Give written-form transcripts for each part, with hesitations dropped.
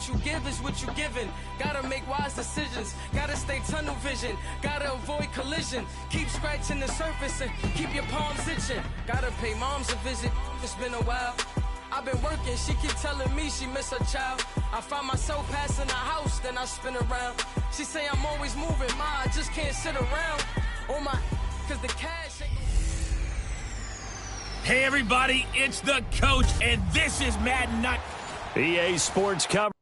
what you give is what you given. Gotta make wise decisions, gotta stay tunnel vision, gotta avoid collision. Keep scratching the surface and keep your palms itching. Gotta pay moms a visit, it's been a while. I've been working, she keep telling me she miss her child. I find myself passing the house, then I spin around. She say I'm always moving, ma, I just can't sit around. Oh my, cause the cash ain't... Hey everybody, it's the coach, and this is Madden Night. EA Sports coverage.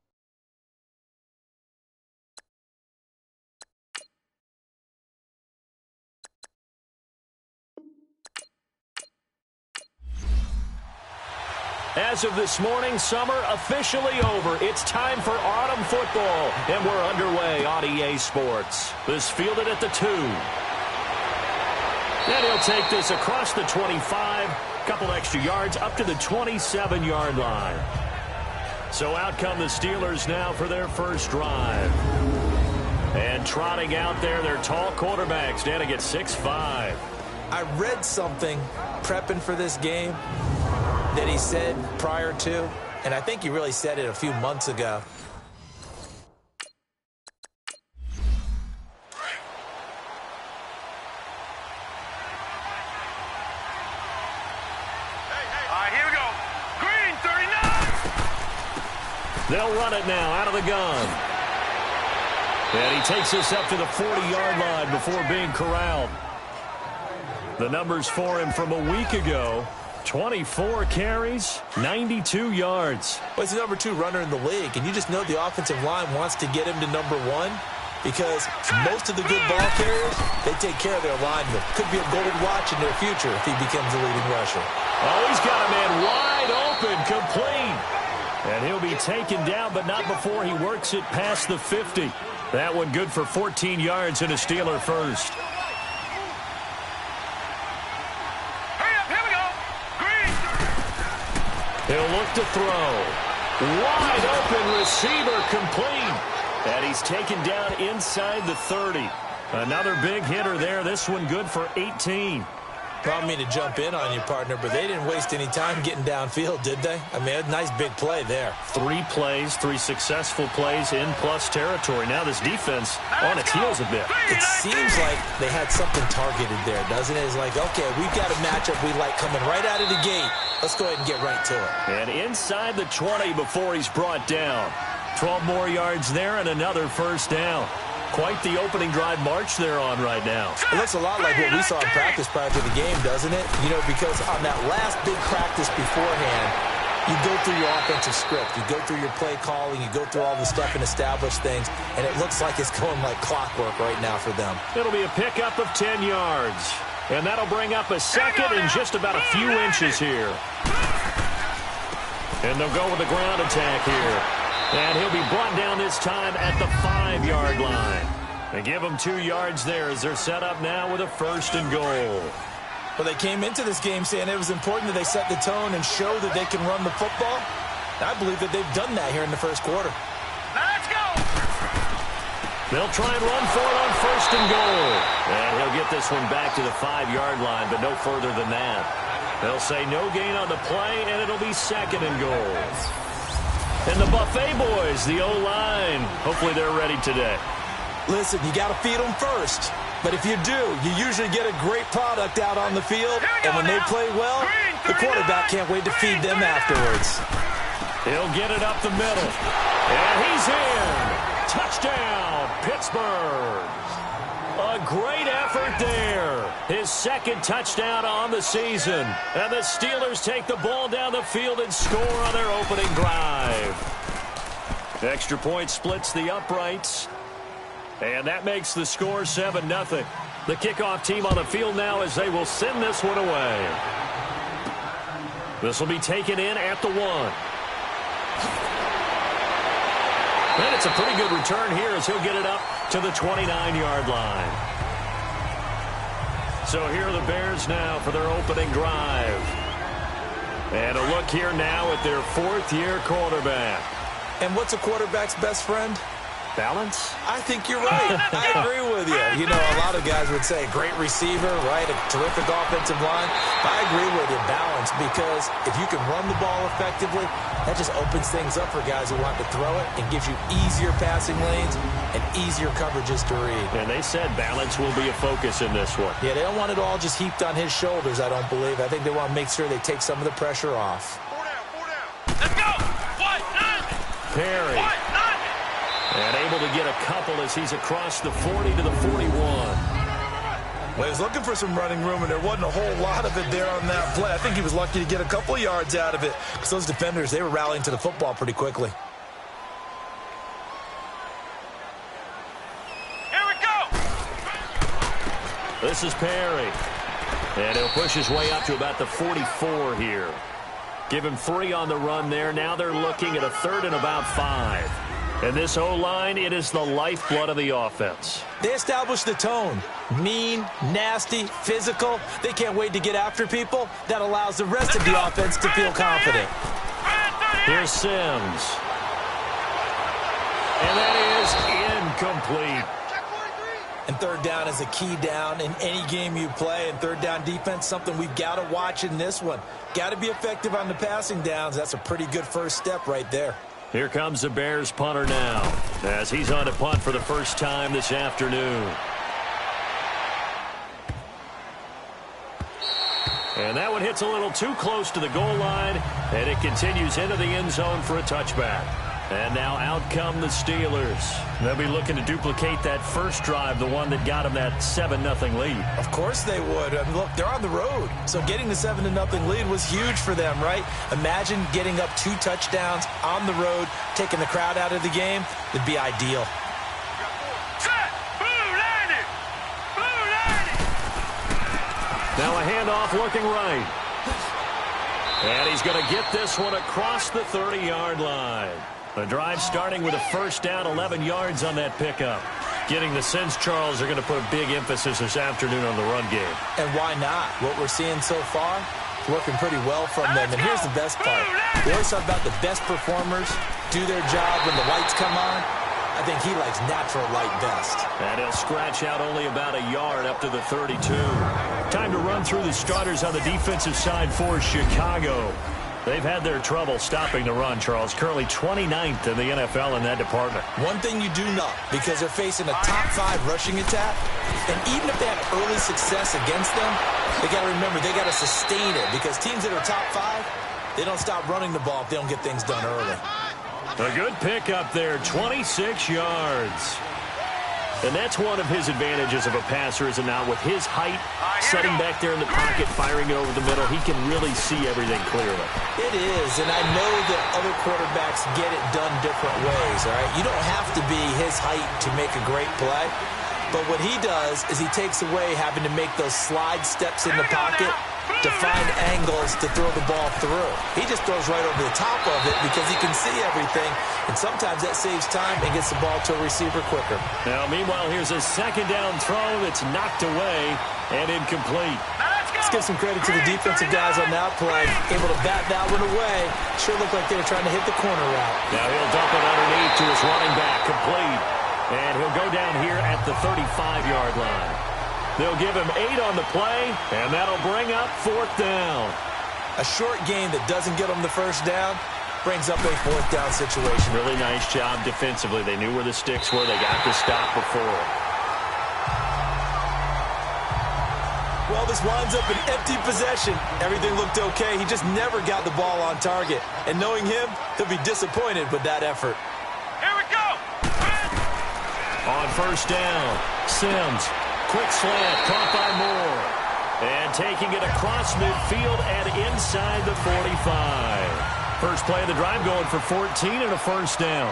As of this morning, summer officially over. It's time for autumn football, and we're underway on EA Sports. This fielded at the 2. And he'll take this across the 25, couple extra yards up to the 27-yard line. So out come the Steelers now for their first drive. And trotting out there, their tall quarterback standing at 6'5". I read something prepping for this game that he said prior to, and I think he really said it a few months ago. They'll run it now out of the gun. And he takes this up to the 40-yard line before being corralled. The numbers for him from a week ago, 24 carries, 92 yards. Well, he's the number 2 runner in the league, and you just know the offensive line wants to get him to number 1 because most of the good ball carriers, they take care of their linemen. Could be a gold watch in their future if he becomes the leading rusher. Oh, he's got a man wide open, complete. And he'll be taken down, but not before he works it past the 50. That one good for 14 yards and a Steeler first. Hurry up, here we go. Green. He'll look to throw. Wide open receiver complete. And he's taken down inside the 30. Another big hitter there. This one good for 18. I don't mean to jump in on you, partner, but they didn't waste any time getting downfield, did they? I mean, a nice big play there. 3 plays, 3 successful plays in plus territory. Now this defense on its heels a bit. It seems like they had something targeted there, doesn't it? It's like, okay, we've got a matchup we like coming right out of the gate. Let's go ahead and get right to it. And inside the 20 before he's brought down. 12 more yards there and another first down. Quite the opening drive march they're on right now. It looks a lot like what we saw in practice prior to the game, doesn't it? You know, because on that last big practice beforehand, you go through your offensive script. You go through your play calling. You go through all the stuff and establish things. And it looks like it's going like clockwork right now for them. It'll be a pickup of 10 yards. And that'll bring up a second and just about a few inches here. And they'll go with the ground attack here. And he'll be brought down this time at the 5-yard line. They give him 2 yards there as they're set up now with a 1st and goal. Well, they came into this game saying it was important that they set the tone and show that they can run the football. I believe that they've done that here in the first quarter. Let's go. They'll try and run for it on 1st and goal. And he'll get this one back to the 5-yard line, but no further than that. They'll say no gain on the play, and it'll be 2nd and goal. And the Buffet boys, the O-line, hopefully they're ready today. Listen, you got to feed them first. But if you do, you usually get a great product out on the field. And when they play well, the quarterback can't wait to feed them afterwards. He'll get it up the middle. And he's in. Touchdown, Pittsburgh. A great effort there. His 2nd touchdown on the season. And the Steelers take the ball down the field and score on their opening drive. Extra point splits the uprights. And that makes the score 7-0. The kickoff team on the field now as they will send this one away. This will be taken in at the 1. And it's a pretty good return here as he'll get it up to the 29-yard line. So here are the Bears now for their opening drive. And a look here now at their 4th-year quarterback. And what's a quarterback's best friend? Balance? I think you're right. I agree with you. You know, a lot of guys would say great receiver, right? A terrific offensive line. But I agree with you, balance, because if you can run the ball effectively, that just opens things up for guys who want to throw it and gives you easier passing lanes and easier coverages to read. And they said balance will be a focus in this one. Yeah, they don't want it all just heaped on his shoulders, I don't believe. I think they want to make sure they take some of the pressure off. 4 down. Let's go. Perry. And able to get a couple as he's across the 40 to the 41. Well, he was looking for some running room, and there wasn't a whole lot of it there on that play. I think he was lucky to get a couple of yards out of it because those defenders, they were rallying to the football pretty quickly. Here we go. This is Perry. And he'll push his way up to about the 44 here. Give him 3 on the run there. Now they're looking at a 3rd and about 5. And this O-line, it is the lifeblood of the offense. They established the tone. Mean, nasty, physical. They can't wait to get after people. That allows the rest of the offense to feel confident. Here's Sims. And that is incomplete. And 3rd down is a key down in any game you play. And 3rd down defense, something we've got to watch in this one. Got to be effective on the passing downs. That's a pretty good first step right there. Here comes the Bears punter now as he's on to punt for the first time this afternoon. And that one hits a little too close to the goal line, and it continues into the end zone for a touchback. And now out come the Steelers. They'll be looking to duplicate that first drive, the one that got them that 7-0 lead. Of course they would. I mean, look, they're on the road. So getting the 7-0 lead was huge for them, right? Imagine getting up 2 touchdowns on the road, taking the crowd out of the game. It'd be ideal. Set. Blue landed. Blue landed. Now a handoff looking right. And he's going to get this one across the 30-yard line. The drive starting with a first down, 11 yards on that pickup. Getting the sense Charles are going to put a big emphasis this afternoon on the run game. And why not? What we're seeing so far is working pretty well from them. And here's the best part. We always talk about the best performers do their job when the lights come on. I think he likes natural light best. And he'll scratch out only about a yard up to the 32. Time to run through the starters on the defensive side for Chicago. They've had their trouble stopping the run, Charles. Currently 29th in the NFL in that department. One thing you do know, because they're facing a top 5 rushing attack, and even if they have early success against them, they got to remember they got to sustain it, because teams that are top 5, they don't stop running the ball if they don't get things done early. A good pickup there, 26 yards. And that's one of his advantages of a passer, is it not? With his height, setting back there in the pocket, firing it over the middle, he can really see everything clearly. It is, and I know that other quarterbacks get it done different ways, all right? You don't have to be his height to make a great play, but what he does is he takes away having to make those slide steps in the pocket to find angles to throw the ball through. He just throws right over the top of it because he can see everything, and sometimes that saves time and gets the ball to a receiver quicker. Now, meanwhile, here's a second down throw that's knocked away and incomplete. Let's give some credit to the defensive guys on that play. Able to bat that one away. Sure looked like they were trying to hit the corner route. Now he'll dump it underneath to his running back, complete. And he'll go down here at the 35-yard line. They'll give him 8 on the play, and that'll bring up 4th down. A short gain that doesn't get them the first down brings up a 4th down situation. Really nice job defensively. They knew where the sticks were. They got the stop before. Well, this winds up an empty possession. Everything looked okay. He just never got the ball on target. And knowing him, he'll be disappointed with that effort. Here we go. On first down, Sims. Quick slant, caught by Moore. And taking it across midfield and inside the 45. First play of the drive going for 14 and a first down.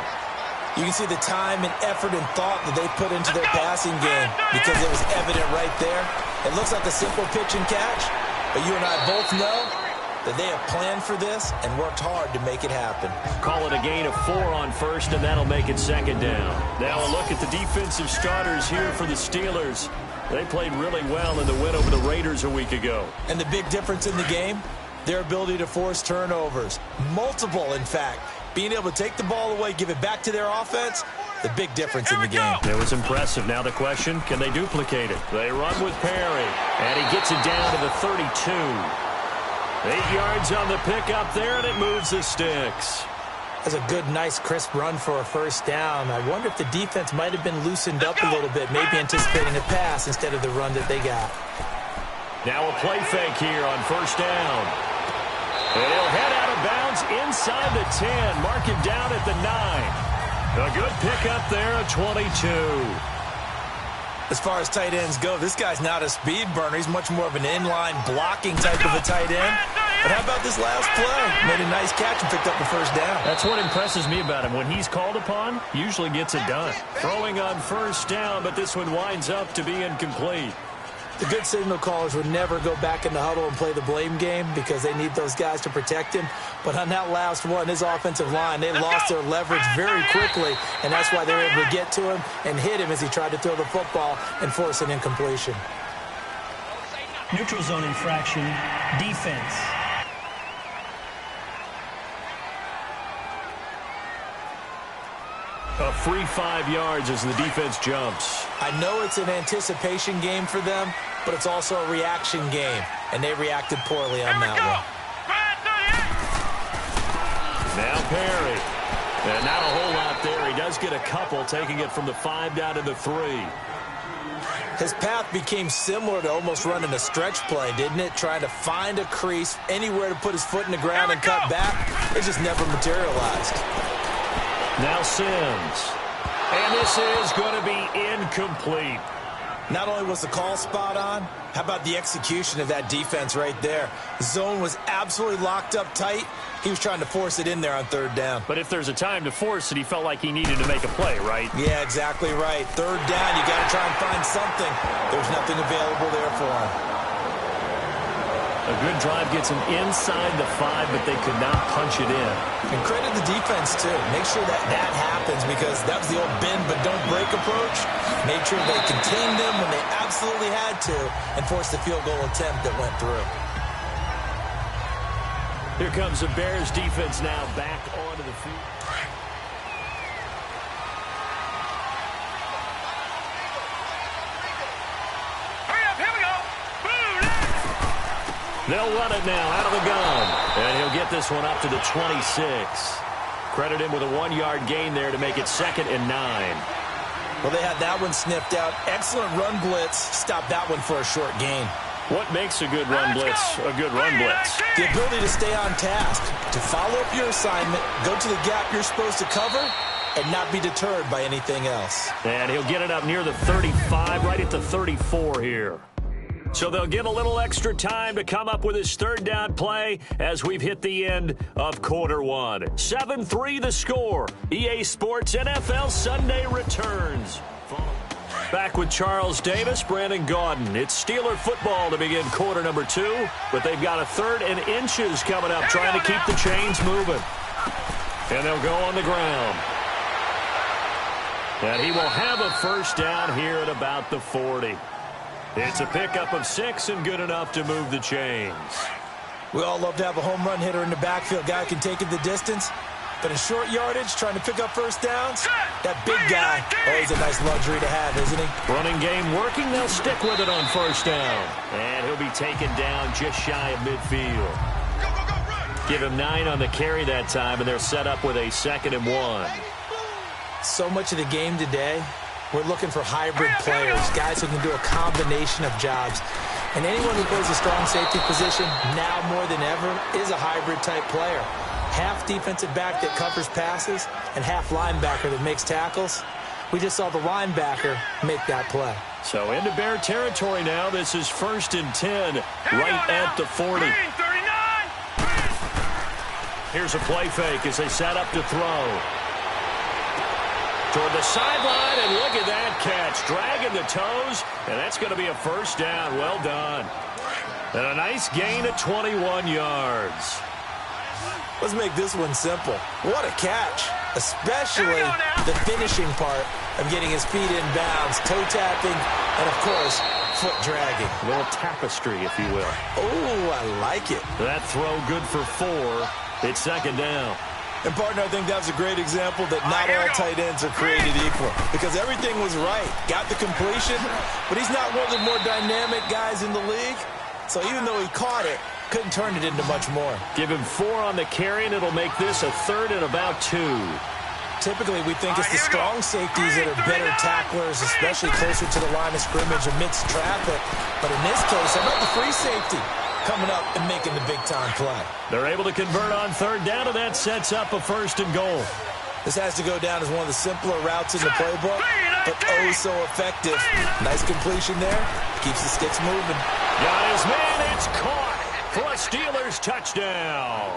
You can see the time and effort and thought that they put into their passing game because it was evident right there. It looks like a simple pitch and catch, but you and I both know that they have planned for this and worked hard to make it happen. Call it a gain of 4 on first, and that'll make it second down. Now a look at the defensive starters here for the Steelers. They played really well in the win over the Raiders a week ago. And the big difference in the game, their ability to force turnovers. Multiple, in fact. Being able to take the ball away, give it back to their offense, the big difference in the game. It was impressive. Now the question, can they duplicate it? They run with Perry, and he gets it down to the 32. 8 yards on the pickup there, and it moves the sticks. That's a good, nice, crisp run for a first down. I wonder if the defense might have been loosened up a little bit, maybe anticipating a pass instead of the run that they got. Now a play fake here on first down. And he'll head out of bounds inside the 10, mark him down at the 9. A good pickup there at 22. As far as tight ends go, this guy's not a speed burner. He's much more of an inline blocking type of a tight end. But how about this last play? Made a nice catch and picked up the first down. That's what impresses me about him. When he's called upon, usually gets it done. Throwing on first down, but this one winds up to be incomplete. The good signal callers would never go back in the huddle and play the blame game because they need those guys to protect him. But on that last one, his offensive line, they lost their leverage very quickly, and that's why they were able to get to him and hit him as he tried to throw the football and force an incompletion. Neutral zone infraction, defense. A free 5 yards as the defense jumps. I know it's an anticipation game for them, but it's also a reaction game, and they reacted poorly on that one. Now Perry. And not a whole lot there. He does get a couple, taking it from the 5 down to the 3. His path became similar to almost running a stretch play, didn't it? Trying to find a crease, anywhere to put his foot in the ground and cut back. It just never materialized. Now Sims. And this is going to be incomplete. Not only was the call spot on, how about the execution of that defense right there? The zone was absolutely locked up tight. He was trying to force it in there on third down. But if there's a time to force it, he felt like he needed to make a play, right? Yeah, exactly right. Third down, you got to try and find something. There's nothing available there for him. A good drive gets him inside the 5, but they could not punch it in. And credit the defense, too. Make sure that that happens because that was the old bend but don't break approach. Made sure they contained them when they absolutely had to and forced the field goal attempt that went through. Here comes the Bears defense now back onto the field. They'll run it now out of the gun. And he'll get this one up to the 26. Credit him with a 1-yard gain there to make it 2nd and 9. Well, they had that one sniffed out. Excellent run blitz. Stopped that one for a short gain. What makes a good run blitz a good run blitz? The ability to stay on task, to follow up your assignment, go to the gap you're supposed to cover, and not be deterred by anything else. And he'll get it up near the 35, right at the 34 here. So they'll get a little extra time to come up with his third down play as we've hit the end of quarter 1. 7-3 the score. EA Sports NFL Sunday returns. Back with Charles Davis, Brandon Gaudin. It's Steeler football to begin quarter number 2, but they've got a 3rd and inches coming up, trying to keep the chains moving. And they'll go on the ground. And he will have a first down here at about the 40. It's a pickup of 6 and good enough to move the chains. We all love to have a home run hitter in the backfield. Guy can take it the distance. But in short yardage, trying to pick up first downs, that big guy, always a nice luxury to have, isn't he? Running game working. They'll stick with it on first down. And he'll be taken down just shy of midfield. Give him 9 on the carry that time, and they're set up with a 2nd and 1. So much of the game today, we're looking for hybrid players, guys who can do a combination of jobs. And anyone who plays a strong safety position, now more than ever, is a hybrid-type player. Half defensive back that covers passes and half linebacker that makes tackles. We just saw the linebacker make that play. So into Bear territory now. This is 1st and 10, right at the 40. Here's a play fake as they set up to throw. Toward the sideline, and look at that catch. Dragging the toes, and that's going to be a first down. Well done. And a nice gain of 21 yards. Let's make this one simple. What a catch, especially the finishing part of getting his feet in bounds, toe tapping, and, of course, foot dragging. A little tapestry, if you will. Oh, I like it. That throw good for 4. It's 2nd down. And, partner, I think that was a great example that not all tight ends are created equal because everything was right. Got the completion, but he's not one of the more dynamic guys in the league. So even though he caught it, couldn't turn it into much more. Give him 4 on the carry, and it'll make this a 3rd and about 2. Typically, we think it's the strong safeties that are better tacklers, especially closer to the line of scrimmage amidst traffic. But in this case, how about the free safety coming up and making the big-time play? They're able to convert on 3rd down, and that sets up a 1st and goal. This has to go down as one of the simpler routes in the playbook, but oh so effective. Nice completion there. Keeps the sticks moving. Got his man. It's caught for a Steelers touchdown.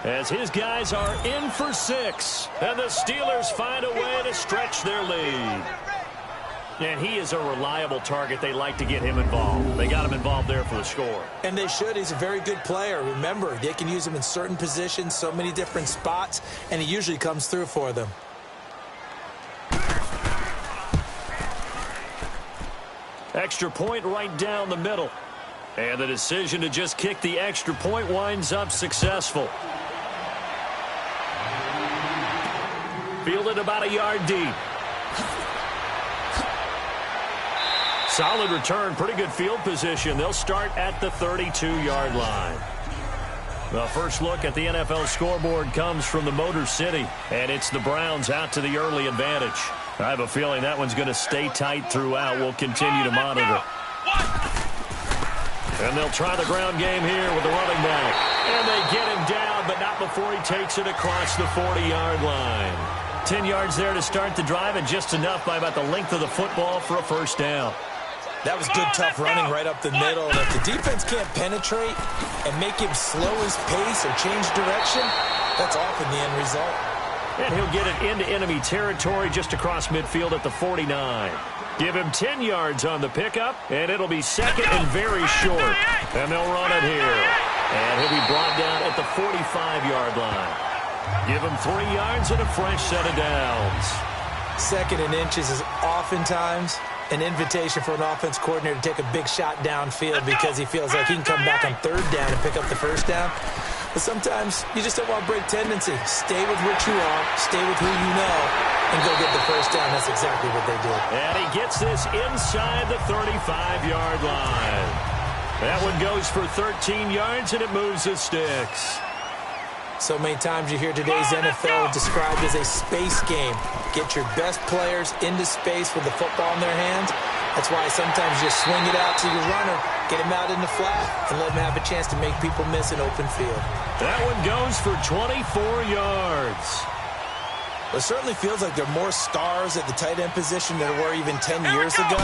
As his guys are in for 6, and the Steelers find a way to stretch their lead. And he is a reliable target. They like to get him involved. They got him involved there for the score. And they should. He's a very good player. Remember, they can use him in certain positions, so many different spots, and he usually comes through for them. Extra point right down the middle. And the decision to just kick the extra point winds up successful. Fielded about a yard deep. Solid return, pretty good field position. They'll start at the 32-yard line. The first look at the NFL scoreboard comes from the Motor City, and it's the Browns out to the early advantage. I have a feeling that one's going to stay tight throughout. We'll continue to monitor. And they'll try the ground game here with the running back. And they get him down, but not before he takes it across the 40-yard line. 10 yards there to start the drive, and just enough by about the length of the football for a 1st down. That was good, tough running right up the middle. And if the defense can't penetrate and make him slow his pace or change direction, that's often the end result. And he'll get it into enemy territory just across midfield at the 49. Give him 10 yards on the pickup, and it'll be 2nd and very short. And they'll run it here. And he'll be brought down at the 45-yard line. Give him 3 yards and a fresh set of downs. 2nd and inches is oftentimes an invitation for an offense coordinator to take a big shot downfield because he feels like he can come back on 3rd down and pick up the 1st down. But sometimes you just don't want to break tendency. Stay with what you are, stay with who you know, and go get the 1st down. That's exactly what they did. And he gets this inside the 35-yard line. That one goes for 13 yards, and it moves the sticks. So many times you hear today's NFL described as a space game. Get your best players into space with the football in their hands. That's why sometimes you just swing it out to your runner, get him out in the flat, and let him have a chance to make people miss an open field. That one goes for 24 yards. It certainly feels like there are more stars at the tight end position than there were even 10 years ago.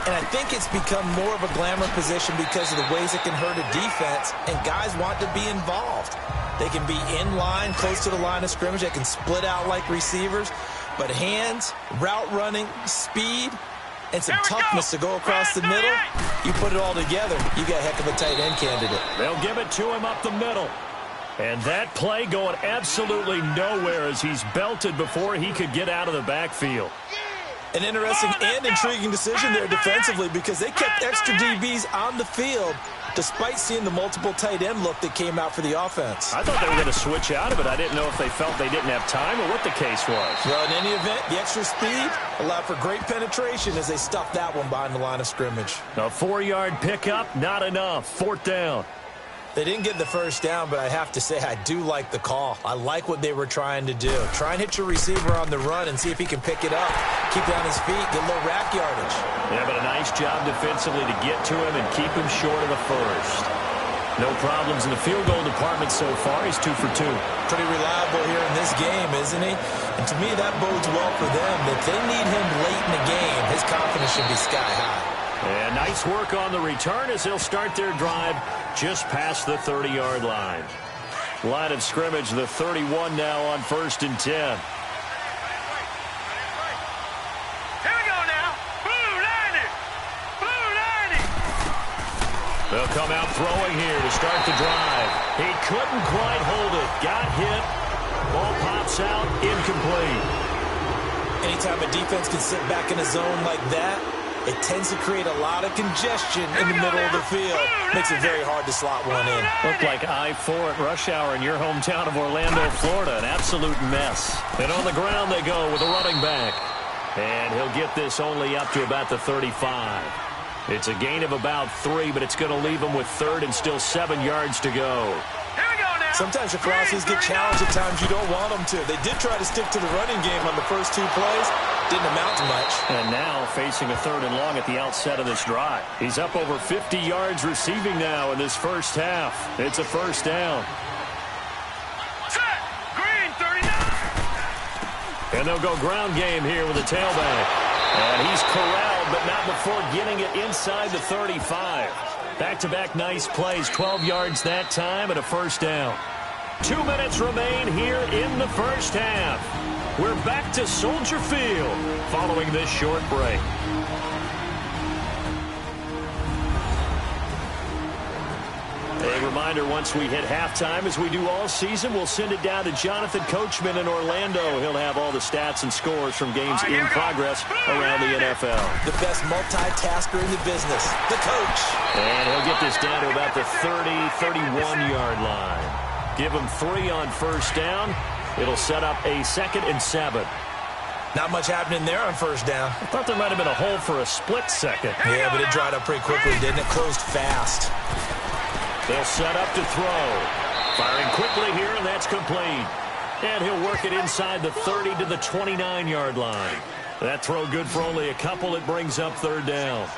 And I think it's become more of a glamour position because of the ways it can hurt a defense, and guys want to be involved. They can be in line, close to the line of scrimmage. They can split out like receivers. But hands, route running, speed, and some toughness to go across the middle, you put it all together, you got a heck of a tight end candidate. They'll give it to him up the middle. And that play going absolutely nowhere as he's belted before he could get out of the backfield. An interesting and intriguing decision there defensively because they kept extra DBs on the field despite seeing the multiple tight end look that came out for the offense. I thought they were going to switch out of it. I didn't know if they felt they didn't have time or what the case was. Well, in any event, the extra speed allowed for great penetration as they stuffed that one behind the line of scrimmage. A 4-yard pickup, not enough. 4th down. They didn't get the 1st down, but I have to say I do like the call. I like what they were trying to do. Try and hit your receiver on the run and see if he can pick it up. Keep it on his feet, get a little rack yardage. Yeah, but a nice job defensively to get to him and keep him short of the 1st. No problems in the field goal department so far. He's 2 for 2. Pretty reliable here in this game, isn't he? And to me, that bodes well for them. If they need him late in the game, his confidence should be sky high. And nice work on the return as they'll start their drive just past the 30-yard line. Line of scrimmage, the 31 now on 1st and 10. Here we go now. Blue 90. Blue 90. They'll come out throwing here to start the drive. He couldn't quite hold it. Got hit. Ball pops out. Incomplete. Anytime a defense can sit back in a zone like that, it tends to create a lot of congestion in the middle of the field. Makes it very hard to slot one in. Looked like I-4 at rush hour in your hometown of Orlando, Florida. An absolute mess. And on the ground they go with a running back. And he'll get this only up to about the 35. It's a gain of about 3, but it's going to leave him with third and still 7 yards to go. Sometimes your philosophies get challenged at times you don't want them to. They did try to stick to the running game on the first 2 plays. Didn't amount to much. And now facing a 3rd and long at the outset of this drive. He's up over 50 yards receiving now in this first half. It's a first down. Set. Green, 39. And they'll go ground game here with a tailback. And he's corralled, but not before getting it inside the 35. Back-to-back nice plays, 12 yards that time and a first down. 2 minutes remain here in the first half. We're back to Soldier Field following this short break. A reminder, once we hit halftime, as we do all season, we'll send it down to Jonathan Coachman in Orlando. He'll have all the stats and scores from games in progress around the NFL. The best multitasker in the business, the coach. And he'll get this down to about the 30, 31-yard line. Give him 3 on first down. It'll set up a 2nd and 7. Not much happening there on first down. I thought there might have been a hole for a split second. Yeah, but it dried up pretty quickly, didn't it? Closed fast. They'll set up to throw. Firing quickly here, and that's complete. And he'll work it inside the 30 to the 29-yard line. That throw good for only a couple. It brings up 3rd down.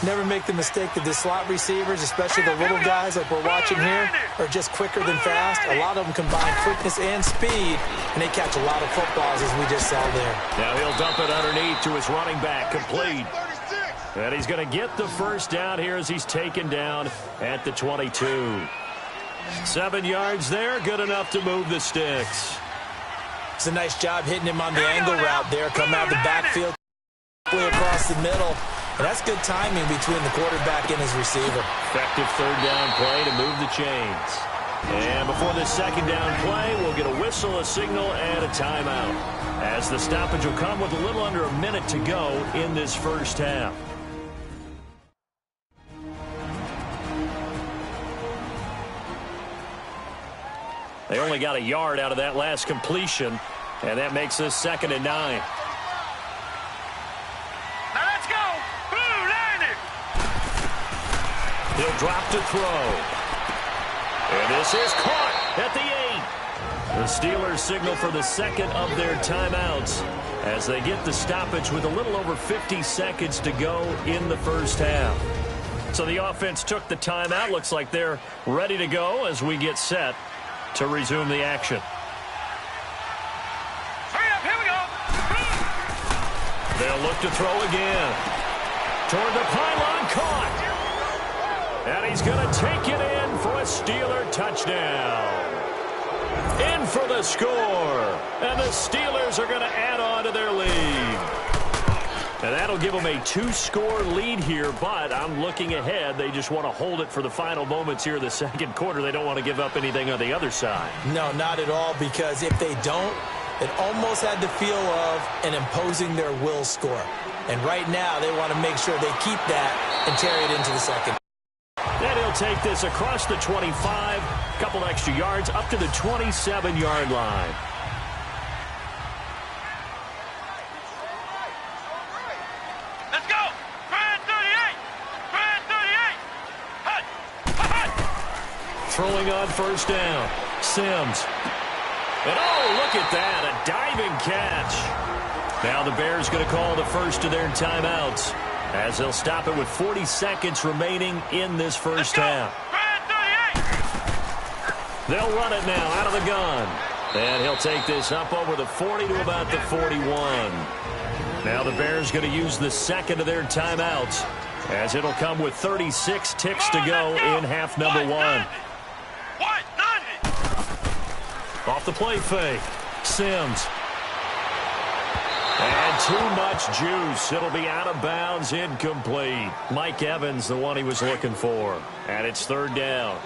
Never make the mistake that the slot receivers, especially the little guys like we're watching here, are just quicker than fast. A lot of them combine quickness and speed, and they catch a lot of footballs, as we just saw there. Now he'll dump it underneath to his running back, complete. And he's going to get the first down here as he's taken down at the 22. 7 yards there, good enough to move the sticks. It's a nice job hitting him on the angle route there. Come out the backfield, across the middle. And that's good timing between the quarterback and his receiver. Effective 3rd down play to move the chains. And before this 2nd down play, we'll get a whistle, a signal, and a timeout, as the stoppage will come with a little under a minute to go in this first half. They only got a yard out of that last completion, and that makes this 2nd and 9. He'll drop to throw. And this is caught at the 8. The Steelers signal for the 2nd of their timeouts as they get the stoppage with a little over 50 seconds to go in the first half. So the offense took the timeout. Looks like they're ready to go as we get set to resume the action. Hurry up, here we go. They'll look to throw again. Toward the pylon, caught. And he's going to take it in for a Steeler touchdown. In for the score. And the Steelers are going to add on to their lead. And that'll give them a 2-score lead here, but I'm looking ahead. They just want to hold it for the final moments here in the 2nd quarter. They don't want to give up anything on the other side. No, not at all, because if they don't, it almost had the feel of an imposing their will score. And right now, they want to make sure they keep that and carry it into the 2nd. And he'll take this across the 25, a couple extra yards, up to the 27-yard line. Let's go. Brand 38. Brand 38. Hut. Hut. Throwing on first down. Sims. And oh, look at that, a diving catch. Now the Bears going to call the first of their timeouts, as they'll stop it with 40 seconds remaining in this first half. They'll run it now out of the gun. And he'll take this up over the 40 to about the 41. Now the Bears going to use the 2nd of their timeouts, as it'll come with 36 ticks to go in half number 1. Off the play fake. Sims. And too much juice. It'll be out of bounds, incomplete. Mike Evans, the one he was looking for. And it's 3rd down.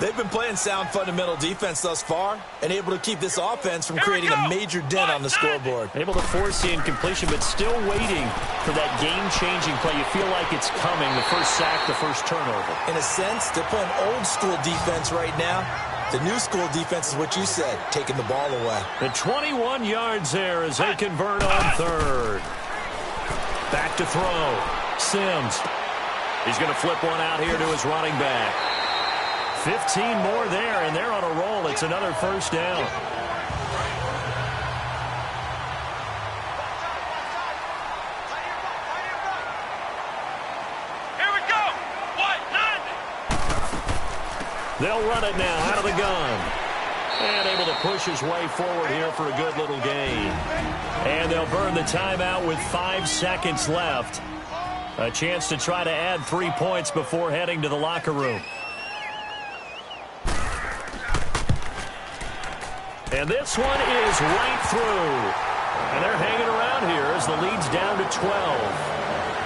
They've been playing sound fundamental defense thus far and able to keep this offense from creating a major dent on the scoreboard. Able to force the incompletion, but still waiting for that game-changing play. You feel like it's coming, the first sack, the first turnover. In a sense, they're playing old-school defense right now. The new school defense is what you said, taking the ball away. The 21 yards there as they convert on third. Back to throw. Sims. He's going to flip one out here to his running back. 15 more there, and they're on a roll. It's another first down. Here we go. What? None. They'll run it now out of the gun. And able to push his way forward here for a good little gain. And they'll burn the timeout with 5 seconds left. A chance to try to add 3 points before heading to the locker room. And this one is right through. And they're hanging around here as the lead's down to 12.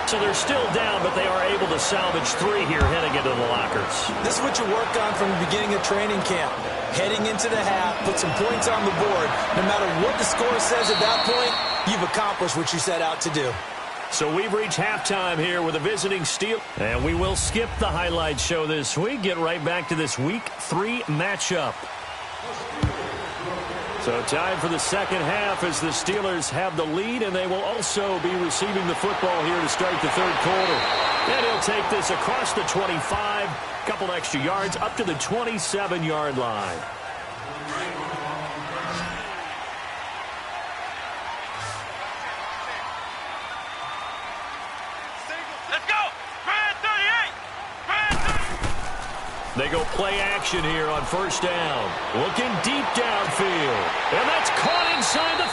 So they're still down, but they are able to salvage 3 here heading into the lockers. This is what you work on from the beginning of training camp. Heading into the half, put some points on the board. No matter what the score says at that point, you've accomplished what you set out to do. So we've reached halftime here with a visiting Steel. And we will skip the highlight show this week. Get right back to this Week 3 matchup. So time for the second half as the Steelers have the lead, and they will also be receiving the football here to start the third quarter. And he'll take this across the 25, couple extra yards up to the 27-yard line. Let's go. Brand 38. Brand 38. They go play action here on first down. Looking deep downfield. And that's caught inside the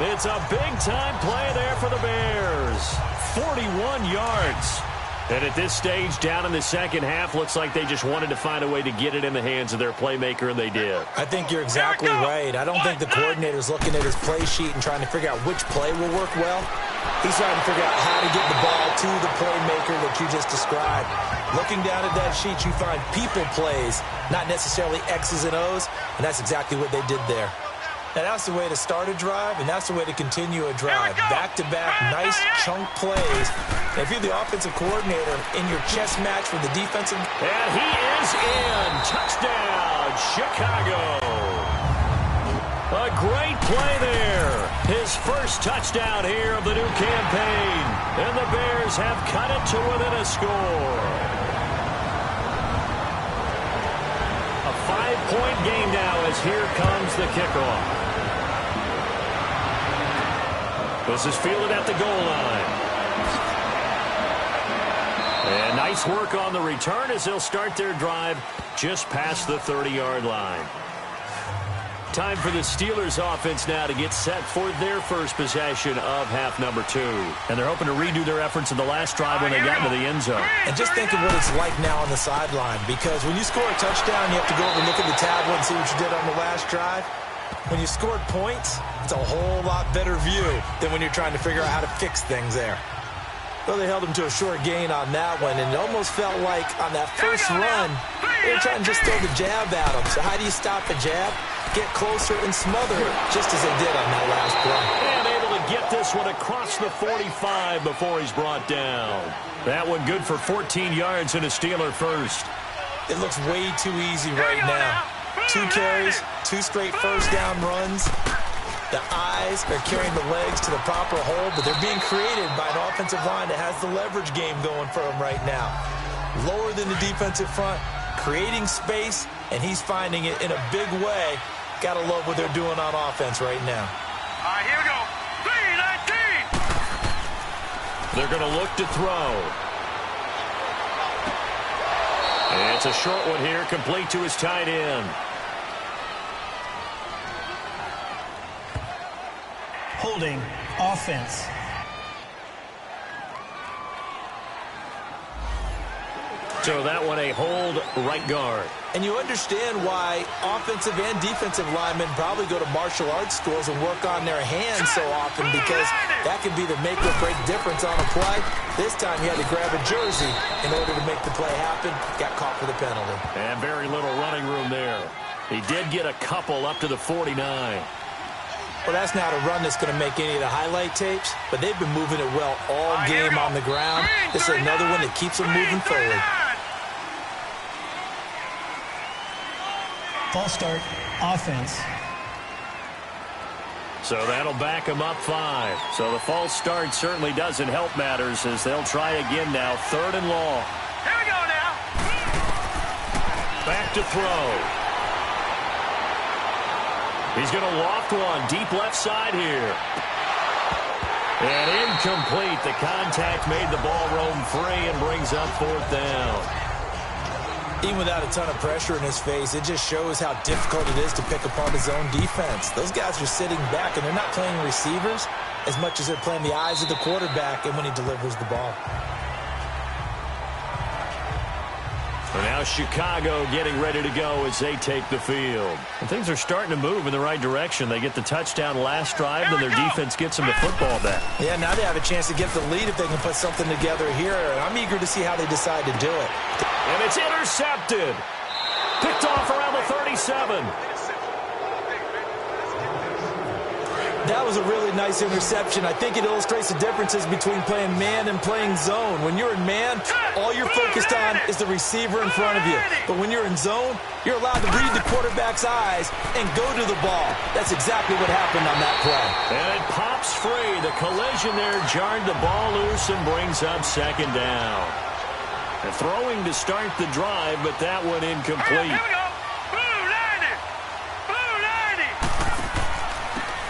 35. It's a big-time play there for the Bears. 41 yards. And at this stage, down in the second half, looks like they just wanted to find a way to get it in the hands of their playmaker, and they did. I think you're exactly right. I don't think the coordinator's looking at his play sheet and trying to figure out which play will work well. He's trying to figure out how to get the ball to the playmaker that you just described. Looking down at that sheet, you find people plays, not necessarily X's and O's, and that's exactly what they did there. And that's the way to start a drive, and that's the way to continue a drive. Back-to-back, nice chunk plays. And if you're the offensive coordinator in your chess match with the defensive... And he is in. Touchdown, Chicago. A great play there. His first touchdown here of the new campaign. And the Bears have cut it to within a score. A 5-point game now as here comes the kickoff. This is fielded at the goal line. And nice work on the return as they'll start their drive just past the 30-yard line. Time for the Steelers offense now to get set for their first possession of half number 2. And they're hoping to redo their efforts in the last drive when they got into the end zone. And just think of what it's like now on the sideline, because when you score a touchdown, you have to go over and look at the tablet and see what you did on the last drive. When you scored points, it's a whole lot better view than when you're trying to figure out how to fix things there. Well, they held him to a short gain on that one, and it almost felt like on that first run, they were trying to just throw the jab at him. So how do you stop a jab? Get closer and smother it, just as they did on that last play. And able to get this one across the 45 before he's brought down. That one good for 14 yards and a Steeler first. It looks way too easy right now. 2 carries, 2 straight first down runs. The eyes are carrying the legs to the proper hole, but they're being created by an offensive line that has the leverage game going for them right now. Lower than the defensive front, creating space, and he's finding it in a big way. Gotta love what they're doing on offense right now. All right, here we go. 3-19. They're going to look to throw. And it's a short one here, complete to his tight end. Holding offense. So that one a hold right guard. And you understand why offensive and defensive linemen probably go to martial arts schools and work on their hands so often, because that can be the make or break difference on a play. This time he had to grab a jersey in order to make the play happen. Got caught for the penalty. And very little running room there. He did get a couple up to the 49. Well, that's not a run that's going to make any of the highlight tapes, but they've been moving it well all game on the ground. This is another one that keeps them moving forward. False start, offense. So that'll back him up 5. So the false start certainly doesn't help matters, as they'll try again now. 3rd and long. Here we go now. Back to throw. He's going to loft one deep left side here. And incomplete. The contact made the ball roam free and brings up 4th down. Even without a ton of pressure in his face, it just shows how difficult it is to pick apart his own defense. Those guys are sitting back, and they're not playing receivers as much as they're playing the eyes of the quarterback and when he delivers the ball. And now Chicago getting ready to go as they take the field. And things are starting to move in the right direction. They get the touchdown last drive, then their defense gets them the football back. Yeah, now they have a chance to get the lead if they can put something together here. And I'm eager to see how they decide to do it. And it's intercepted. Picked off around the 37. That was a really nice interception. I think it illustrates the differences between playing man and playing zone. When you're in man, all you're focused on is the receiver in front of you. But when you're in zone, you're allowed to read the quarterback's eyes and go to the ball. That's exactly what happened on that play. And it pops free. The collision there jarred the ball loose and brings up 2nd down. And throwing to start the drive, but that one incomplete. Here we go. Blue 90. Blue 90.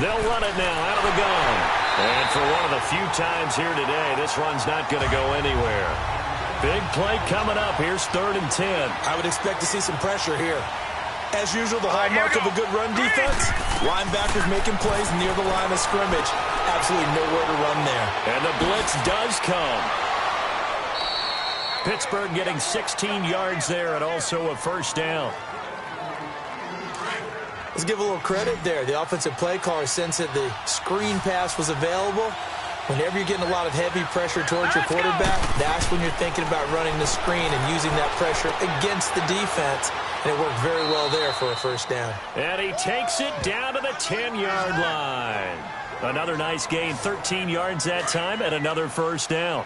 They'll run it now out of the gun. And for one of the few times here today, this run's not going to go anywhere. Big play coming up. Here's 3rd and 10. I would expect to see some pressure here. As usual, the hallmark of a good run defense, linebackers making plays near the line of scrimmage. Absolutely nowhere to run there. And the blitz does come. Pittsburgh getting 16 yards there and also a 1st down. Let's give a little credit there. The offensive play caller sensed that the screen pass was available. Whenever you're getting a lot of heavy pressure towards your quarterback, that's when you're thinking about running the screen and using that pressure against the defense. And it worked very well there for a 1st down. And he takes it down to the 10-yard line. Another nice gain, 13 yards that time, and another 1st down.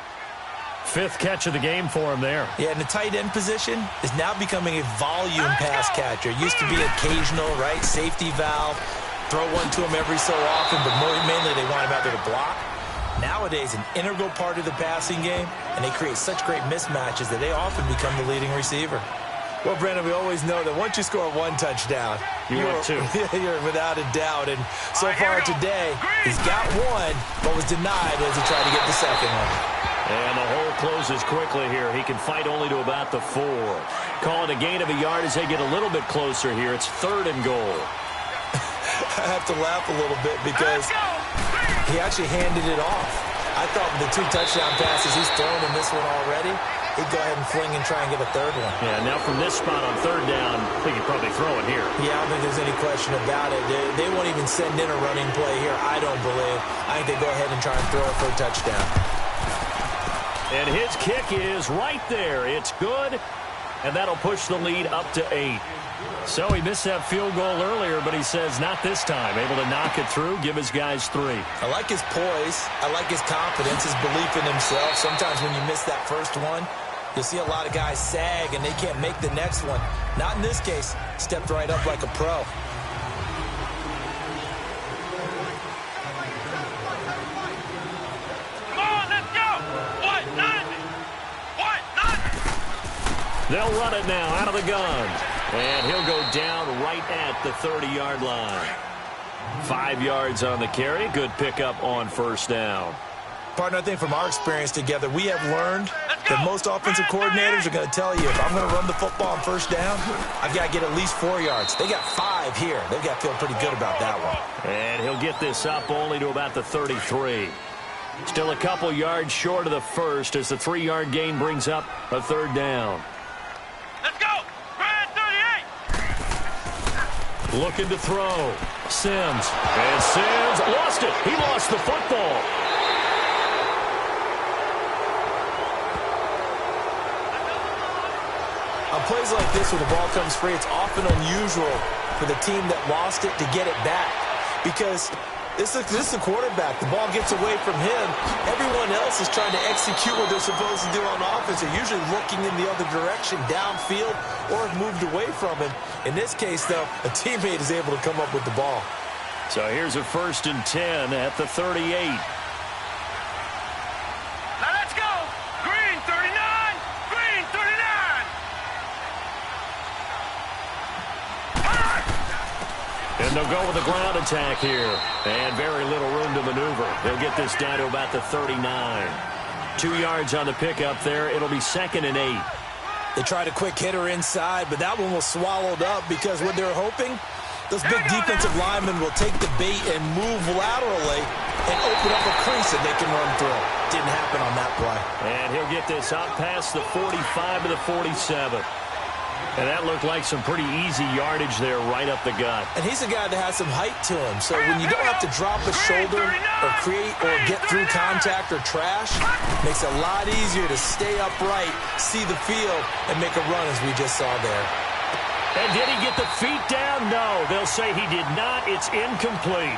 5th catch of the game for him there. Yeah, and the tight end position is now becoming a volume pass catcher. It used to be occasional, right? Safety valve. Throw one to him every so often, but mainly they want him out there to block. Nowadays, an integral part of the passing game, and they create such great mismatches that they often become the leading receiver. Well, Brandon, we always know that once you score 1 touchdown, you're without a doubt. And so far today, he's got 1, but was denied as he tried to get the 2nd one. And the hole closes quickly here. He can fight only to about the 4. Call it a gain of a yard as they get a little bit closer here. It's 3rd and goal. I have to laugh a little bit because he actually handed it off. I thought with the 2 touchdown passes he's thrown in this one already, he'd go ahead and fling and try and get a 3rd one. Yeah, now from this spot on 3rd down, I think he'd probably throw it here. Yeah, I don't think there's any question about it. They won't even send in a running play here, I don't believe. I think they go ahead and try and throw it for a touchdown. And his kick is right there. It's good, and that'll push the lead up to 8. So he missed that field goal earlier, but he says not this time. Able to knock it through, give his guys 3. I like his poise. I like his confidence, his belief in himself. Sometimes when you miss that first one, you'll see a lot of guys sag, and they can't make the next one. Not in this case. Stepped right up like a pro. They'll run it now out of the gun. And he'll go down right at the 30-yard line. 5 yards on the carry. Good pickup on 1st down. Partner, I think from our experience together, we have learned that most offensive coordinators are going to tell you, if I'm going to run the football on 1st down, I've got to get at least 4 yards. They got 5 here. They've got to feel pretty good about that one. And he'll get this up only to about the 33. Still a couple yards short of the 1st as the 3-yard gain brings up a 3rd down. Let's go. Red 38. Looking to throw. Sims. And Sims lost it. He lost the football. On plays like this, when the ball comes free, it's often unusual for the team that lost it to get it back. Because this is the quarterback. The ball gets away from him. Everyone else is trying to execute what they're supposed to do on offense. They're usually looking in the other direction, downfield, or have moved away from him. In this case, though, a teammate is able to come up with the ball. So here's a 1st and 10 at the 38. Now let's go. Green 39. Green 39. And they'll go with a ground attack here. And very little room to maneuver. They'll get this down to about the 39. 2 yards on the pickup there. It'll be 2nd and 8. They tried a quick hitter inside, but that one was swallowed up because what they're hoping, those big defensive linemen will take the bait and move laterally and open up a crease that they can run through. Didn't happen on that play. And he'll get this out past the 45 to the 47. And that looked like some pretty easy yardage there right up the gut. And he's a guy that has some height to him. So when you don't have to drop a shoulder or create or get through contact or trash, makes it a lot easier to stay upright, see the field, and make a run as we just saw there. And did he get the feet down? No, they'll say he did not. It's incomplete.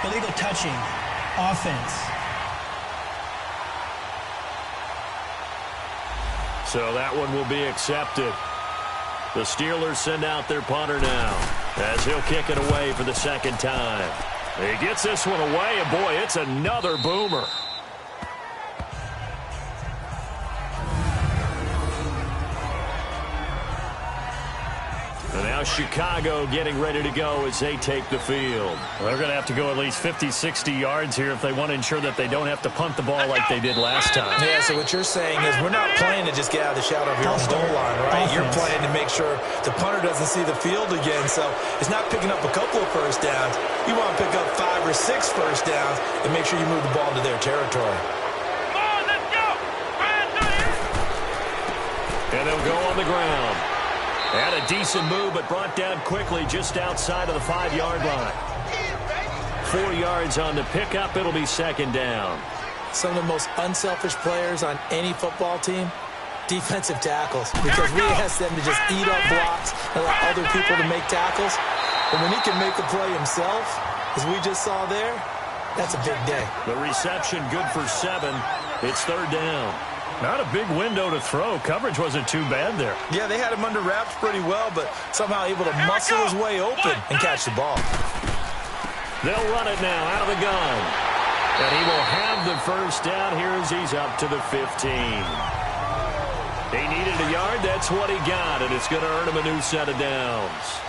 Illegal touching. Offense. So that one will be accepted. The Steelers send out their punter now as he'll kick it away for the 2nd time. He gets this one away, and boy, it's another boomer. And now Chicago getting ready to go as they take the field. Well, they're going to have to go at least 50, 60 yards here if they want to ensure that they don't have to punt the ball like they did last time. Yeah, so what you're saying is we're not playing to just get out of the shadow of your own goal line, right? Offense. You're playing to make sure the punter doesn't see the field again. So it's not picking up a couple of first downs. You want to pick up 5 or 6 first downs and make sure you move the ball into their territory. Come on, let's go. And they'll go on the ground. Had a decent move, but brought down quickly just outside of the 5-yard line. 4 yards on the pickup. It'll be 2nd down. Some of the most unselfish players on any football team, defensive tackles, because we ask them to just eat up blocks and allow other people to make tackles. But when he can make a play himself, as we just saw there, that's a big day. The reception good for 7. It's 3rd down. Not a big window to throw. Coverage wasn't too bad there. Yeah, they had him under wraps pretty well, but somehow able to muscle his way open and catch the ball. They'll run it now out of the gun. And he will have the first down here as he's up to the 15. He needed a yard. That's what he got, and it's going to earn him a new set of downs.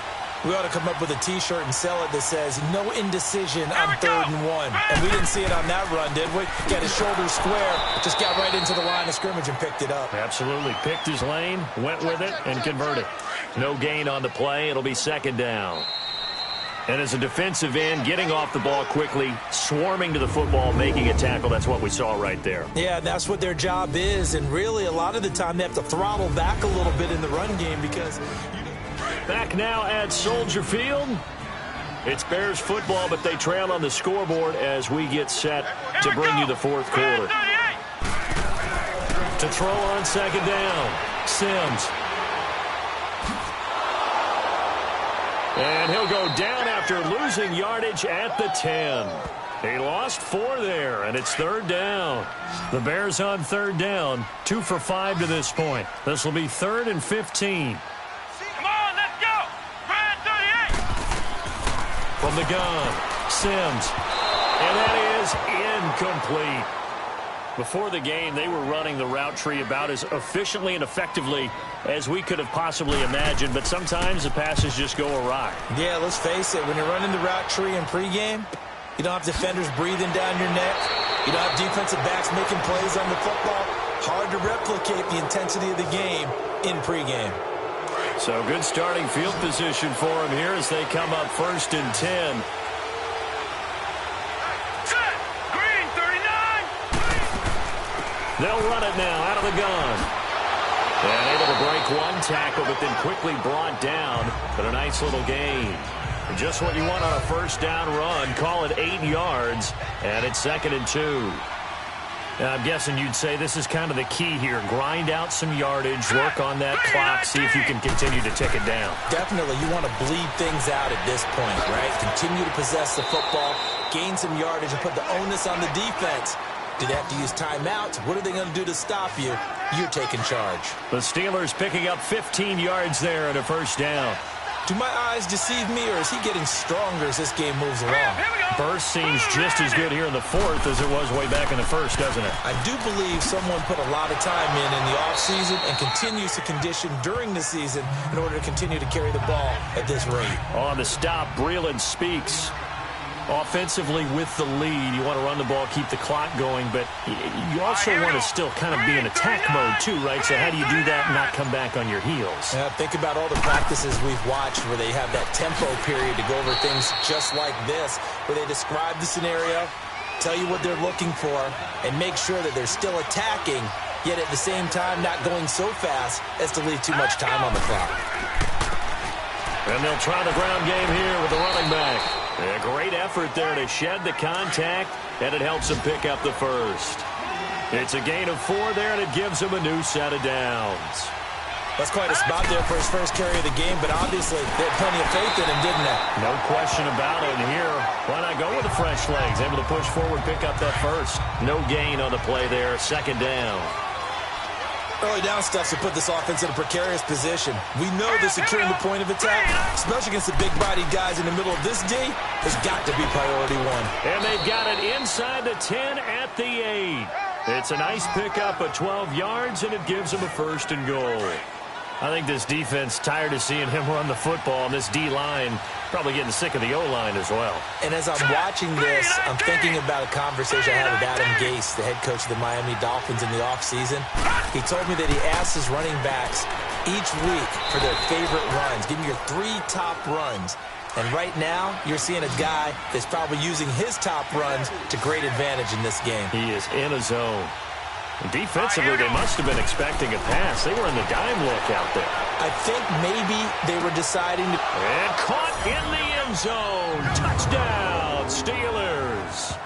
We ought to come up with a T-shirt and sell it that says, no indecision on 3rd and 1. And we didn't see it on that run, did we? Got his shoulder square, just got right into the line of scrimmage and picked it up. Absolutely. Picked his lane, went with it, and converted. No gain on the play. It'll be 2nd down. And as a defensive end, getting off the ball quickly, swarming to the football, making a tackle, that's what we saw right there. Yeah, that's what their job is. And really, a lot of the time, they have to throttle back a little bit in the run game because... Back now at Soldier Field. It's Bears football, but they trail on the scoreboard as we get set to bring you the 4th quarter. To throw on 2nd down, Sims. And he'll go down after losing yardage at the 10. He lost 4 there, and it's 3rd down. The Bears on 3rd down, 2 for 5 to this point. This will be 3rd and 15. From the gun, Sims. And that is incomplete. Before the game, they were running the route tree about as efficiently and effectively as we could have possibly imagined, but sometimes the passes just go awry. Yeah, let's face it, when you're running the route tree in pregame, you don't have defenders breathing down your neck. You don't have defensive backs making plays on the football. Hard to replicate the intensity of the game in pregame. So good starting field position for him here as they come up 1st and 10. Green 39. They'll run it now out of the gun. And able to break one tackle, but then quickly brought down. But a nice little gain. And just what you want on a first down run. Call it 8 yards. And it's 2nd and 2. Now, I'm guessing you'd say this is kind of the key here. Grind out some yardage, work on that clock, see if you can continue to tick it down. Definitely. You want to bleed things out at this point, right? Continue to possess the football, gain some yardage, and put the onus on the defense. Do they have to use timeouts? What are they going to do to stop you? You're taking charge. The Steelers picking up 15 yards there and a first down. Do my eyes deceive me, or is he getting stronger as this game moves along? Burst seems just as good here in the 4th as it was way back in the 1st, doesn't it? I do believe someone put a lot of time in the offseason and continues to condition during the season in order to continue to carry the ball at this rate. On the stop, Breeland speaks. Offensively with the lead, you want to run the ball, keep the clock going, but you also want to still kind of be in attack mode too, right? So how do you do that and not come back on your heels? Yeah, think about all the practices we've watched where they have that tempo period to go over things just like this, where they describe the scenario, tell you what they're looking for, and make sure that they're still attacking, yet at the same time not going so fast as to leave too much time on the clock. And they'll try the ground game here with the running back. A great effort there to shed the contact, and it helps him pick up the first. It's a gain of 4 there, and it gives him a new set of downs. That's quite a spot there for his first carry of the game, but obviously they had plenty of faith in him, didn't they? No question about it. And here, why not go with the fresh legs? Able to push forward, pick up that first. No gain on the play there, 2nd down. Early down steps to put this offense in a precarious position. We know that securing the point of attack, especially against the big-bodied guys in the middle of this D, has got to be priority 1. And they've got it inside the 10 at the 8. It's a nice pickup of 12 yards, and it gives them a 1st and goal. I think this defense tired of seeing him run the football, and this D-line probably getting sick of the O-line as well. And as I'm watching this, I'm thinking about a conversation I had with Adam Gase, the head coach of the Miami Dolphins in the offseason. He told me that he asked his running backs each week for their favorite runs. Give me your 3 top runs. And right now, you're seeing a guy that's probably using his top runs to great advantage in this game. He is in a zone. Defensively, they must have been expecting a pass. They were in the dime look out there. I think maybe they were deciding to... And caught in the end zone. Touchdown, Steelers.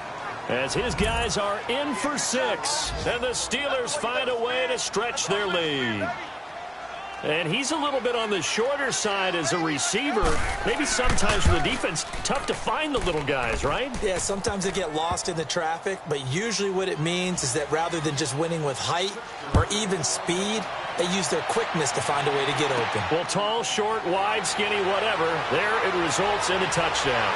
As his guys are in for 6. And the Steelers find a way to stretch their lead. And he's a little bit on the shorter side as a receiver. Maybe sometimes for the defense, tough to find the little guys, right? Yeah, sometimes they get lost in the traffic, but usually what it means is that rather than just winning with height or even speed, they use their quickness to find a way to get open. Well, tall, short, wide, skinny, whatever, there it results in a touchdown.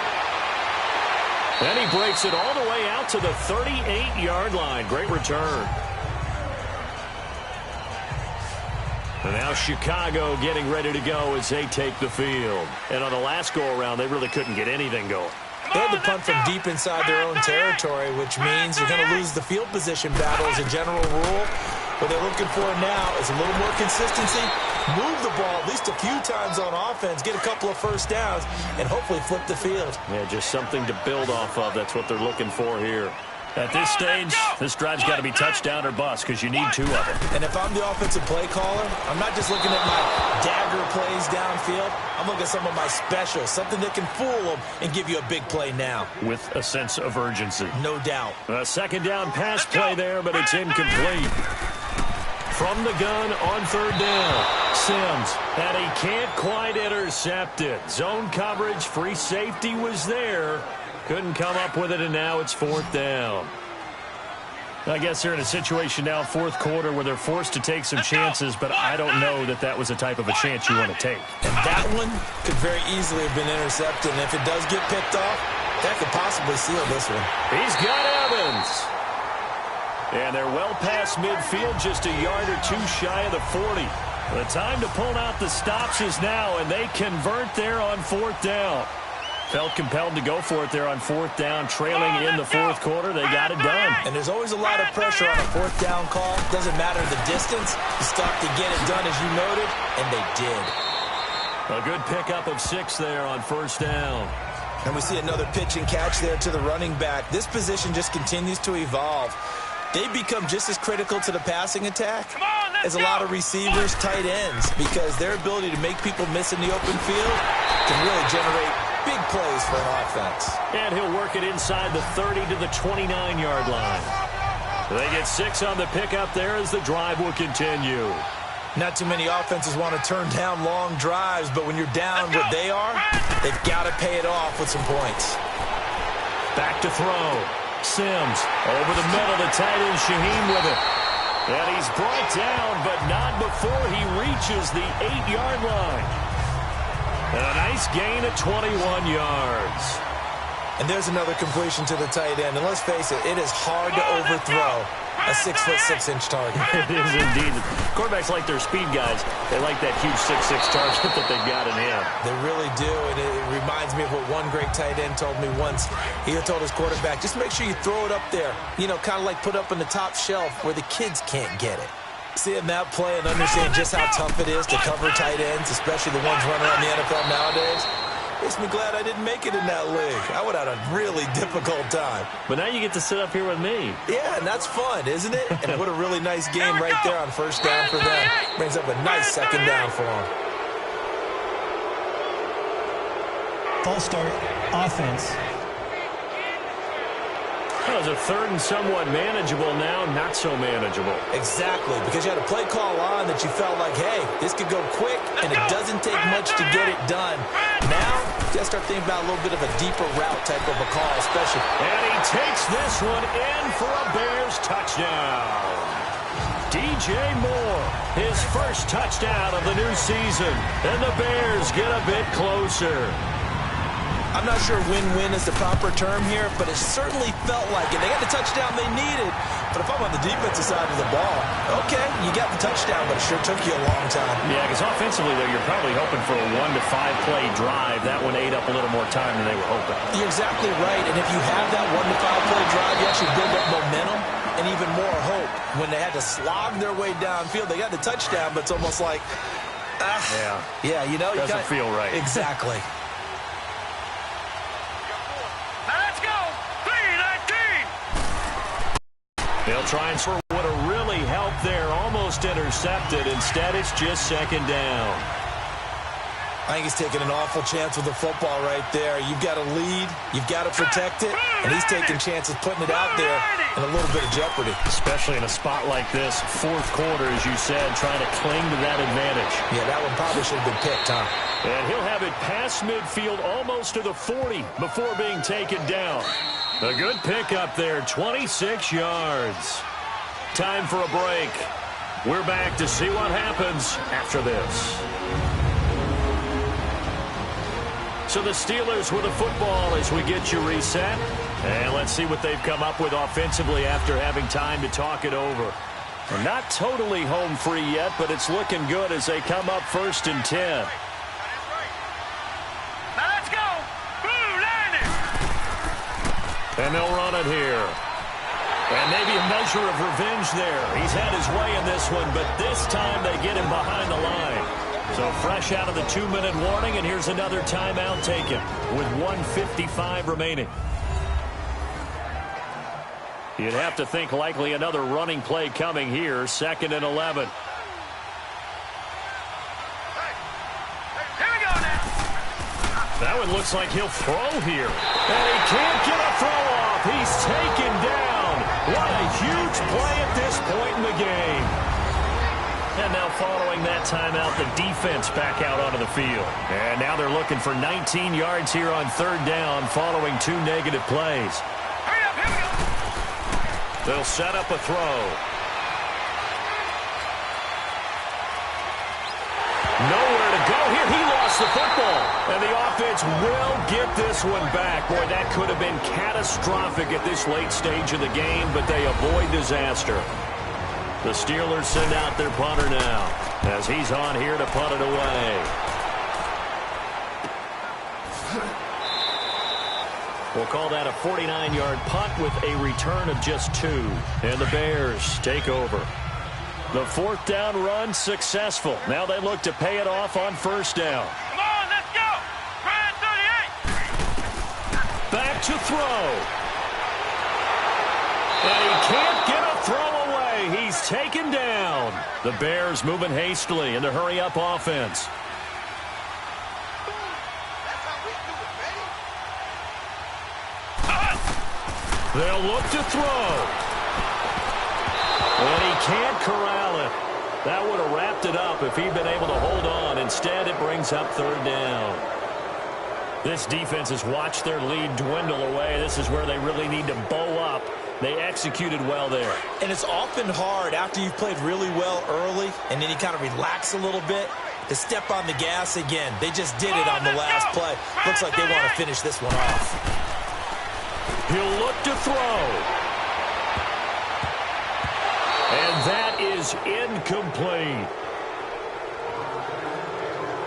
Then he breaks it all the way out to the 38-yard line. Great return. And now Chicago getting ready to go as they take the field. And on the last go-around, they really couldn't get anything going. They had to punt from deep inside their own territory, which means you're going to lose the field position battle as a general rule. What they're looking for now is a little more consistency, move the ball at least a few times on offense, get a couple of first downs, and hopefully flip the field. Yeah, just something to build off of. That's what they're looking for here. At this stage, this drive's got to be touchdown or bust because you need 2 of them. And if I'm the offensive play caller, I'm not just looking at my dagger plays downfield. I'm looking at some of my specials, something that can fool them and give you a big play now. With a sense of urgency. No doubt. A 2nd down pass play there, but it's incomplete. From the gun on 3rd down. Sims, and he can't quite intercept it. Zone coverage, free safety was there. Couldn't come up with it, and now it's 4th down. I guess they're in a situation now, 4th quarter, where they're forced to take some chances, but I don't know that that was the type of a chance you want to take. And that one could very easily have been intercepted, and if it does get picked off, that could possibly seal this one. He's got Evans. And they're well past midfield, just a yard or 2 shy of the 40. The time to pull out the stops is now, and they convert there on 4th down. Felt compelled to go for it there on 4th down, trailing in the 4th quarter. They got it done. And there's always a lot of pressure on a 4th down call. Doesn't matter the distance. You stop to get it done, as you noted, and they did. A good pickup of 6 there on 1st down. And we see another pitch and catch there to the running back. This position just continues to evolve. They become just as critical to the passing attack is a lot of receivers, tight ends, because their ability to make people miss in the open field can really generate big plays for an offense. And he'll work it inside the 30 to the 29-yard line. They get 6 on the pickup there as the drive will continue. Not too many offenses want to turn down long drives, but when you're down what they are, they've got to pay it off with some points. Back to throw. Sims over the middle, the tight end Shaheem with it. And he's brought down, but not before he reaches the 8-yard line. And a nice gain at 21 yards. And there's another completion to the tight end. And let's face it, it is hard to overthrow a 6'6" target. It is indeed. Quarterbacks like their speed guys. They like that huge 6'6" target that they've got in him. They really do, and it reminds me of what one great tight end told me once. He told his quarterback, just make sure you throw it up there. You know, kind of like put up on the top shelf where the kids can't get it. Seeing that play and understand just how tough it is to cover tight ends, especially the ones running around the NFL nowadays, makes me glad I didn't make it in that league. I would have had a really difficult time. But now you get to sit up here with me. Yeah, and that's fun, isn't it? And what a really nice game right there on first down for them. Brings up a nice second down for them. False start, offense. That was a third and somewhat manageable, now not so manageable. Exactly, because you had a play call on that you felt like, hey, this could go quick, and it doesn't take much to get it done. Now, you got to start thinking about a little bit of a deeper route type of a call, especially. And he takes this one in for a Bears touchdown. DJ Moore, his first touchdown of the new season, and the Bears get a bit closer. I'm not sure win-win is the proper term here, but it certainly felt like it. They got the touchdown they needed, but if I'm on the defensive side of the ball, okay, you got the touchdown, but it sure took you a long time. Yeah, because offensively, though, you're probably hoping for a 1 to 5 play drive. That one ate up a little more time than they were hoping. You're exactly right, and if you have that 1 to 5 play drive, you actually build up momentum and even more hope. When they had to slog their way downfield, they got the touchdown, but it's almost like, yeah, you know, doesn't feel right. Exactly. They'll try and score. Would have really helped there. Almost intercepted. Instead, it's just second down. I think he's taking an awful chance with the football right there. You've got to lead. You've got to protect it. And he's taking chances putting it out there in a little bit of jeopardy. Especially in a spot like this. Fourth quarter, as you said, trying to cling to that advantage. Yeah, that one probably should have been picked, huh? And he'll have it past midfield almost to the 40 before being taken down. A good pickup there, 26 yards. Time for a break. We're back to see what happens after this. So the Steelers with the football as we get you reset. And let's see what they've come up with offensively after having time to talk it over. We're not totally home free yet, but it's looking good as they come up 1st and 10. And they'll run it here. And maybe a measure of revenge there. He's had his way in this one, but this time they get him behind the line. So fresh out of the 2-minute warning, and here's another timeout taken with 1:55 remaining. You'd have to think likely another running play coming here, 2nd and 11. That one looks like he'll throw here. And he can't get a throw off. He's taken down. What a huge play at this point in the game. And now following that timeout, the defense back out onto the field. And now they're looking for 19 yards here on 3rd down following 2 negative plays. Hurry up, here we go. They'll set up a throw. Nowhere to go here. He lost the football. And the offense will get this one back. Boy, that could have been catastrophic at this late stage of the game, but they avoid disaster. The Steelers send out their punter now as he's on here to punt it away. We'll call that a 49-yard punt with a return of just 2. And the Bears take over. The 4th down run successful. Now they look to pay it off on 1st down. Come on, let's go. Ryan 38. Back to throw. And he can't get a throw away. He's He's taken down. The Bears moving hastily in the hurry-up offense. They'll look to throw. And he can't corral it. That would have wrapped it up if he'd been able to hold on. Instead, it brings up third down. This defense has watched their lead dwindle away. This is where they really need to bow up. They executed well there. And it's often hard after you've played really well early and then you kind of relax a little bit to step on the gas again. They just did it on the last play. Looks like they want to finish this one off. He'll look to throw. And that is incomplete.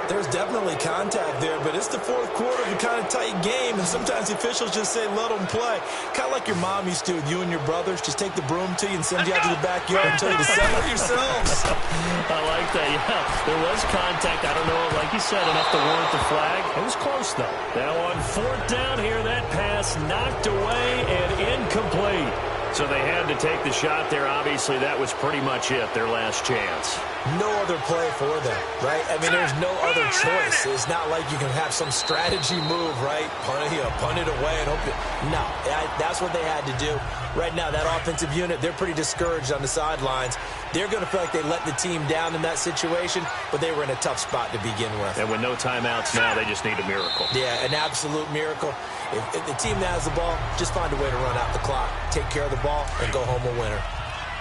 There's definitely contact there, but it's the fourth quarter of a kind of tight game, and sometimes the officials just say, let them play. Kind of like your mom used to with you and your brothers. Just take the broom to you and send you out to the backyard and tell you to settle it yourselves. I like that, yeah. There was contact. I don't know, like you said, enough to warrant the flag. It was close, though. Now on fourth down here, that pass knocked away and incomplete. So they had to take the shot there. Obviously, that was pretty much it, their last chance. No other play for them, right? I mean, there's no other choice. It's not like you can have some strategy move, right? Punt it away and hope it. No, that's what they had to do. Right now, that offensive unit, they're pretty discouraged on the sidelines. They're going to feel like they let the team down in that situation, but they were in a tough spot to begin with. And with no timeouts now, they just need a miracle. Yeah, an absolute miracle. If the team that has the ball, just find a way to run out the clock, take care of the ball, and go home a winner.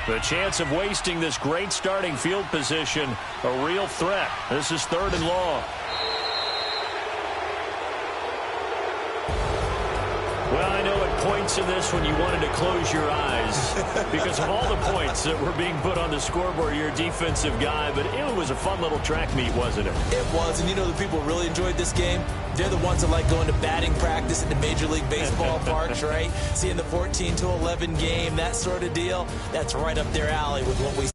The chance of wasting this great starting field position, a real threat. This is third and long. Well, I know at points in this when you wanted to close your eyes because of all the points that were being put on the scoreboard, you're a defensive guy, but it was a fun little track meet, wasn't it? It was, and you know the people who really enjoyed this game? They're the ones that like going to batting practice in the Major League Baseball parks, right? Seeing the 14-11 game, that sort of deal. That's right up their alley with what we